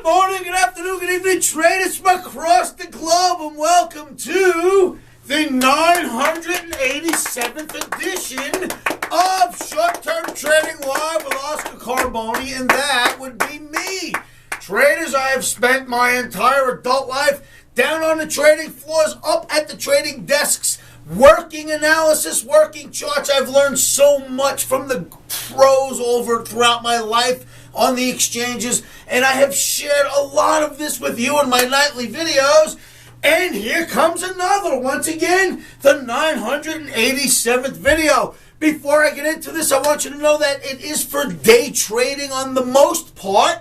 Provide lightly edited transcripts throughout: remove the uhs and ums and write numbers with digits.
Good morning, good afternoon, good evening, traders from across the globe, and welcome to the 987th edition of Short-Term Trading Live with Oscar Carboni, and that would be me. Traders, I have spent my entire adult life down on the trading floors, up at the trading desks, working analysis, working charts. I've learned so much from the pros throughout my life on the exchanges, and I have shared a lot of this with you in my nightly videos. And here comes another, once again, the 987th video. Before I get into this, I want you to know that it is for day trading on the most part.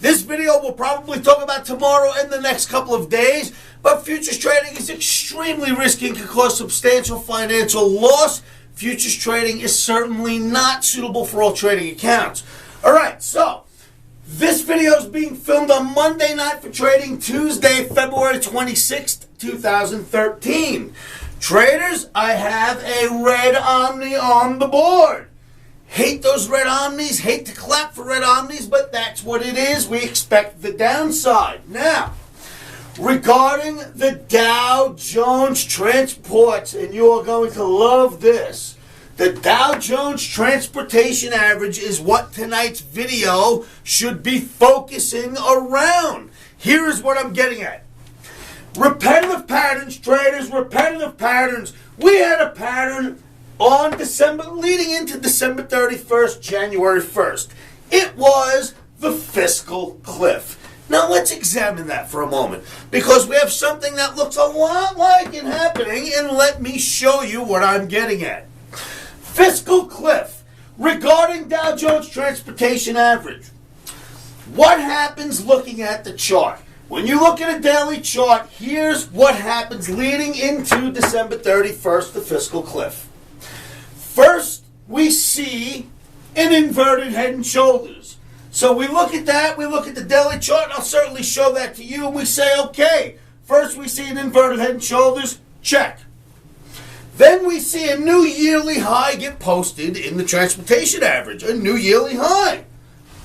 This video will probably talk about tomorrow and the next couple of days, but futures trading is extremely risky and can cause substantial financial loss. Futures trading is certainly not suitable for all trading accounts. All right, so this video is being filmed on Monday night for trading, Tuesday, February 26th, 2013. Traders, I have a red OMNI on the board. Hate those red OMNIs, hate to clap for red OMNIs, but that's what it is. We expect the downside. Now, regarding the Dow Jones transports, and you are going to love this. The Dow Jones Transportation Average is what tonight's video should be focusing around. Here is what I'm getting at. Repetitive patterns, traders, repetitive patterns. We had a pattern on leading into December 31st, January 1st. It was the fiscal cliff. Now let's examine that for a moment, because we have something that looks a lot like it happening, and let me show you what I'm getting at. Fiscal cliff. Regarding Dow Jones Transportation Average, what happens looking at the chart? When you look at a daily chart, here's what happens leading into December 31st, the fiscal cliff. First, we see an inverted head and shoulders. So we look at that, we look at the daily chart, and I'll certainly show that to you, and we say, okay, first we see an inverted head and shoulders, check. Then we see a new yearly high get posted in the transportation average, a new yearly high,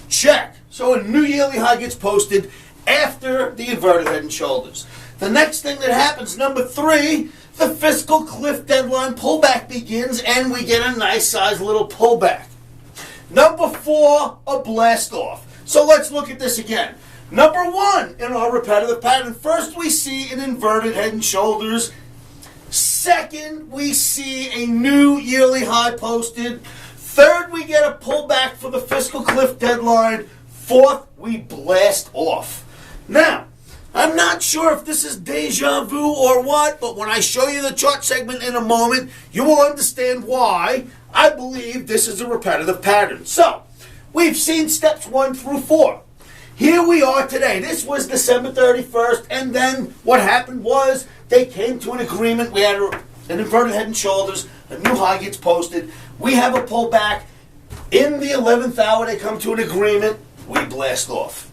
check. So a new yearly high gets posted after the inverted head and shoulders. The next thing that happens, number 3, the fiscal cliff deadline pullback begins, and we get a nice size little pullback. Number 4, a blast off. So let's look at this again. Number 1 in our repetitive pattern. First, we see an inverted head and shoulders. Second, we see a new yearly high posted. Third, we get a pullback for the fiscal cliff deadline. Fourth, we blast off. Now, I'm not sure if this is deja vu or what, but when I show you the chart segment in a moment, you will understand why I believe this is a repetitive pattern. So, we've seen steps 1 through 4. Here we are today. This was December 31st, and then what happened was they came to an agreement. We had an inverted head and shoulders, a new high gets posted. We have a pullback. In the 11th hour, they come to an agreement. We blast off.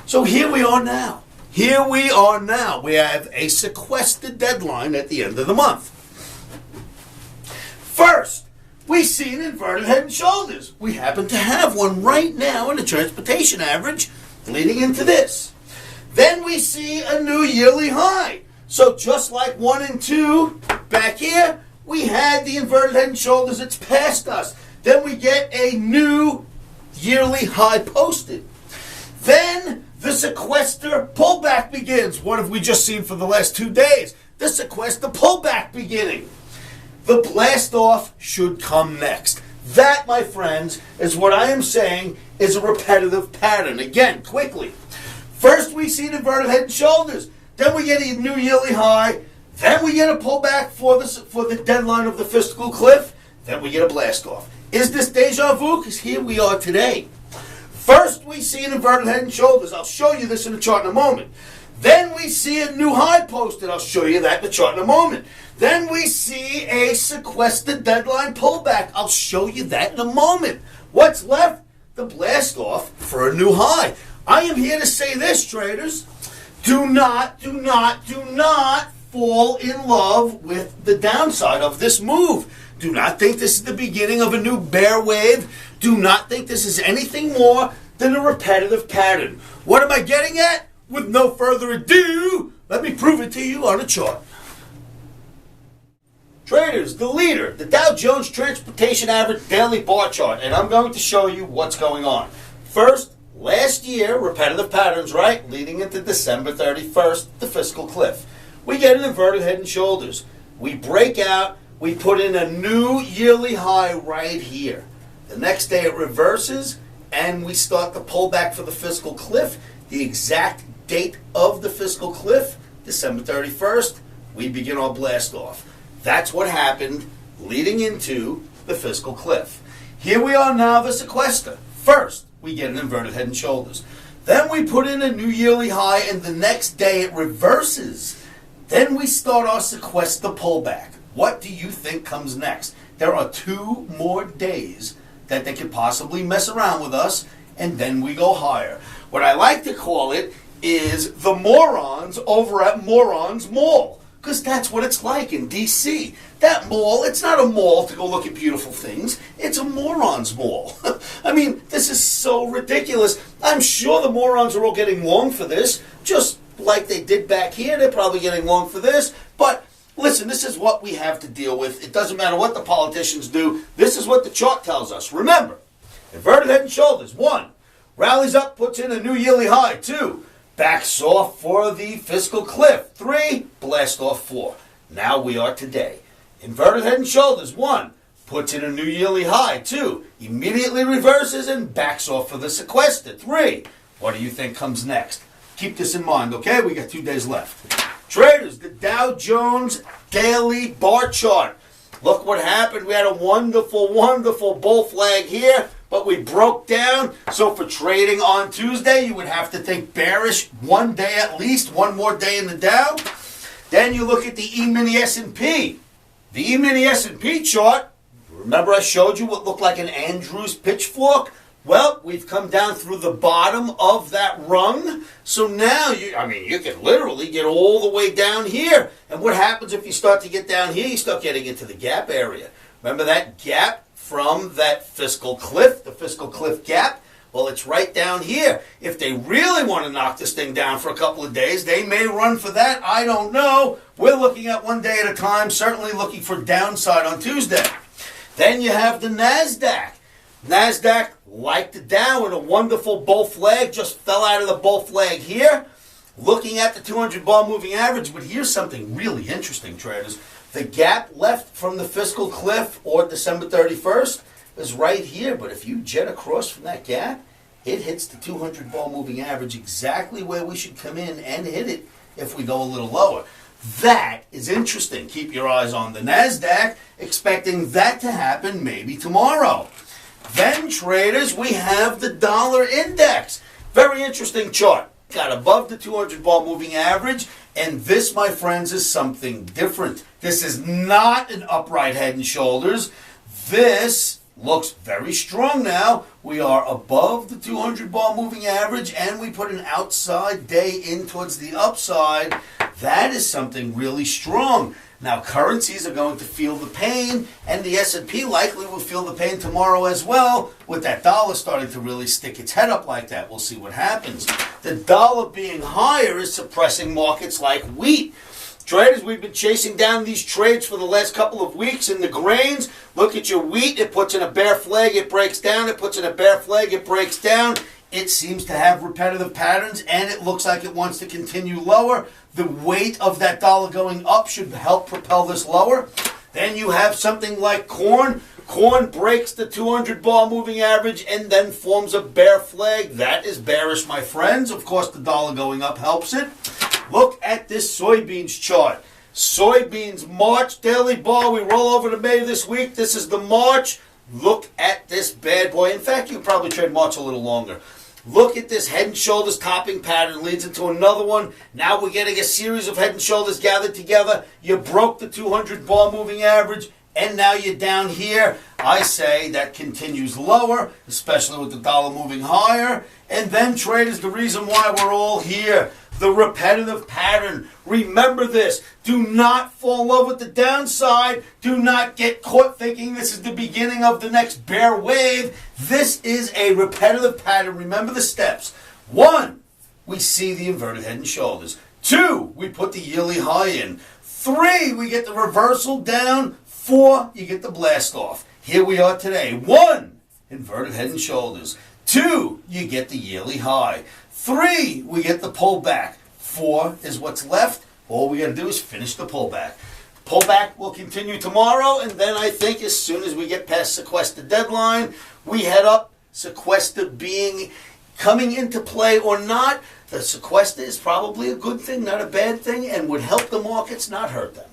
So here we are now. Here we are now. We have a sequestered deadline at the end of the month. First, we see an inverted head and shoulders. We happen to have one right now in the transportation average leading into this. Then we see a new yearly high. So just like 1 and 2 back here, we had the inverted head and shoulders. It's past us. Then we get a new yearly high posted. Then the sequester pullback begins. What have we just seen for the last 2 days? The sequester pullback beginning. The blast off should come next. That, my friends, is what I am saying is a repetitive pattern. Again, quickly. First, we see the inverted head and shoulders. Then we get a new yearly high. Then we get a pullback for the deadline of the fiscal cliff. Then we get a blast off. Is this deja vu? Because here we are today. First, we see an inverted head and shoulders. I'll show you this in the chart in a moment. Then we see a new high posted. I'll show you that in the chart in a moment. Then we see a sequestered deadline pullback. I'll show you that in a moment. What's left? The blast off for a new high. I am here to say this, traders. Do not fall in love with the downside of this move. Do not think this is the beginning of a new bear wave. Do not think this is anything more than a repetitive pattern. What am I getting at? With no further ado, let me prove it to you on a chart. Traders, the leader, the Dow Jones Transportation Average Daily Bar Chart, and I'm going to show you what's going on. First, last year, repetitive patterns, right? Leading into December 31st, the fiscal cliff. We get an inverted head and shoulders. We break out, we put in a new yearly high right here. The next day it reverses, and we start the pullback for the fiscal cliff. The exact date of the fiscal cliff, December 31st, we begin our blast off. That's what happened leading into the fiscal cliff. Here we are now, the sequester. First, we get an inverted head and shoulders. Then we put in a new yearly high, and the next day it reverses. Then we start our sequester pullback. What do you think comes next? There are 2 more days that they could possibly mess around with us, and then we go higher. What I like to call it is the morons over at Morons Mall. Because that's what it's like in D.C. That mall, it's not a mall to go look at beautiful things. It's a morons mall. I mean, this is so ridiculous. I'm sure the morons are all getting long for this, just like they did back here. They're probably getting long for this. But listen, this is what we have to deal with. It doesn't matter what the politicians do. This is what the chart tells us. Remember, inverted head and shoulders. 1, rallies up, puts in a new yearly high. 2, backs off for the fiscal cliff. 3, blast off 4. Now we are today. Inverted head and shoulders. 1, puts in a new yearly high. 2, immediately reverses and backs off for the sequester. 3, what do you think comes next? Keep this in mind, okay? We got 2 days left. Traders, the Dow Jones Daily Bar Chart. Look what happened. We had a wonderful, wonderful bull flag here, but we broke down. So for trading on Tuesday, you would have to think bearish 1 day at least, 1 more day in the Dow. Then you look at the emini S&P. The emini S&P chart, remember I showed you what looked like an Andrews pitchfork? Well, we've come down through the bottom of that rung. So now, you can literally get all the way down here. And what happens if you start to get down here? You start getting into the gap area. Remember that gap from that fiscal cliff, the fiscal cliff gap? Well, it's right down here. If they really want to knock this thing down for a couple of days, they may run for that. I don't know. We're looking at 1 day at a time, certainly looking for downside on Tuesday. Then you have the NASDAQ. NASDAQ, like the Dow, in a wonderful bull flag, just fell out of the bull flag here. Looking at the 200 bar moving average, but here's something really interesting, traders. The gap left from the fiscal cliff or December 31st is right here, but if you jet across from that gap, it hits the 200 bar moving average exactly where we should come in and hit it if we go a little lower. That is interesting. Keep your eyes on the NASDAQ, expecting that to happen maybe tomorrow. Then, traders, we have the dollar index. Very interesting chart. Got above the 200 bar moving average, and this, my friends, is something different. This is not an upright head and shoulders. This looks very strong now. We are above the 200 bar moving average, and we put an outside day in towards the upside. That is something really strong. Now, currencies are going to feel the pain, and the S&P likely will feel the pain tomorrow as well, with that dollar starting to really stick its head up like that. We'll see what happens. The dollar being higher is suppressing markets like wheat. Traders, we've been chasing down these trades for the last couple of weeks in the grains. Look at your wheat. It puts in a bear flag, it breaks down. It puts in a bear flag, it breaks down. It seems to have repetitive patterns, and it looks like it wants to continue lower. The weight of that dollar going up should help propel this lower. Then you have something like corn. Corn breaks the 200 bar moving average and then forms a bear flag. That is bearish, my friends. Of course, the dollar going up helps it. Look at this soybeans chart. Soybeans March daily bar. We roll over to May this week. This is the March. Look at this bad boy. In fact, you could probably trade March a little longer. Look at this head and shoulders topping pattern. Leads into another one. Now we're getting a series of head and shoulders gathered together. You broke the 200 bar moving average, and now you're down here. I say that continues lower, especially with the dollar moving higher. And then, traders, the reason why we're all here. the repetitive pattern. Remember this. Do not fall in love with the downside. Do not get caught thinking this is the beginning of the next bear wave. This is a repetitive pattern. Remember the steps. 1, we see the inverted head and shoulders. 2, we put the yearly high in. 3, we get the reversal down. 4, you get the blast off. Here we are today. 1, inverted head and shoulders. 2, you get the yearly high. 3, we get the pullback. 4 is what's left. All we got to do is finish the pullback. Pullback will continue tomorrow, and then I think as soon as we get past sequester deadline, we head up. Sequester coming into play or not, the sequester is probably a good thing, not a bad thing, and would help the markets, not hurt them.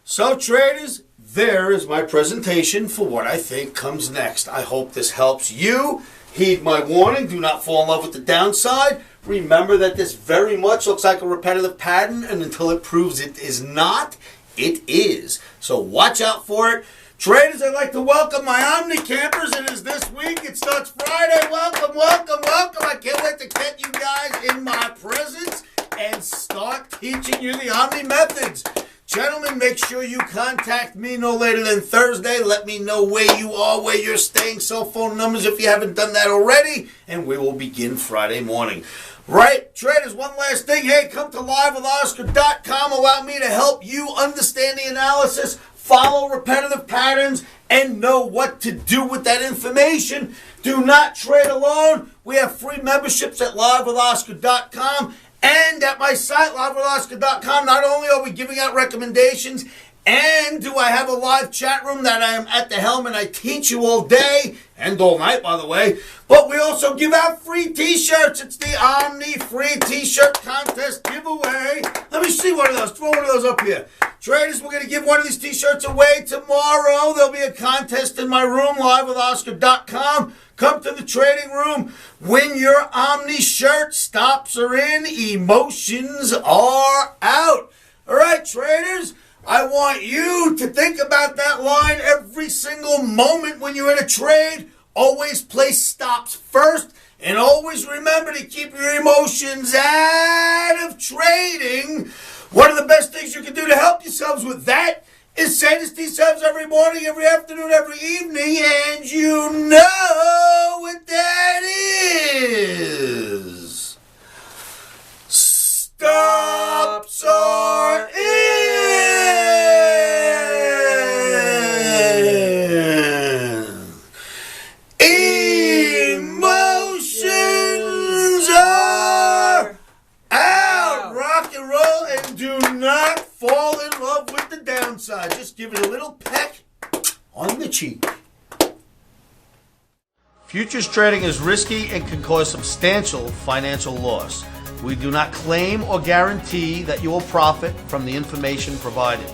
So traders, there is my presentation for what I think comes next. I hope this helps you. Heed my warning. Do not fall in love with the downside. Remember that this very much looks like a repetitive pattern, and until it proves it is not, it is. So watch out for it. Traders, I'd like to welcome my OMNI campers. It is this week. It starts Friday. Welcome, welcome, welcome. I can't wait to get you guys in my presence and start teaching you the OMNI methods. Gentlemen, make sure you contact me no later than Thursday. Let me know where you are, where you're staying, cell phone numbers if you haven't done that already, and we will begin Friday morning. Right, traders, one last thing. Hey, come to livewithoscar.com. Allow me to help you understand the analysis, follow repetitive patterns, and know what to do with that information. Do not trade alone. We have free memberships at livewithoscar.com. And at my site, livewithoscar.com, not only are we giving out recommendations, and do I have a live chat room that I am at the helm and I teach you all day, and all night, by the way, but we also give out free t-shirts. It's the OMNI free t-shirt contest giveaway. Let me see one of those. Throw one of those up here. Traders, we're going to give one of these t-shirts away tomorrow. There'll be a contest in my room, livewithoscar.com. Come to the trading room. Win your OMNI shirt. Stops are in. Emotions are out. All right, traders. I want you to think about that line every single moment when you're in a trade. Always place stops first. And always remember to keep your emotions out of trading. One of the best things you can do to help yourselves with that is say this to yourselves every morning, every afternoon, every evening, and you know what that is. Stops are in. Emotions are out. Rock and roll, and do not fall in love with the downside. Just give it a little peck on the cheek. Futures trading is risky and can cause substantial financial loss. We do not claim or guarantee that you will profit from the information provided.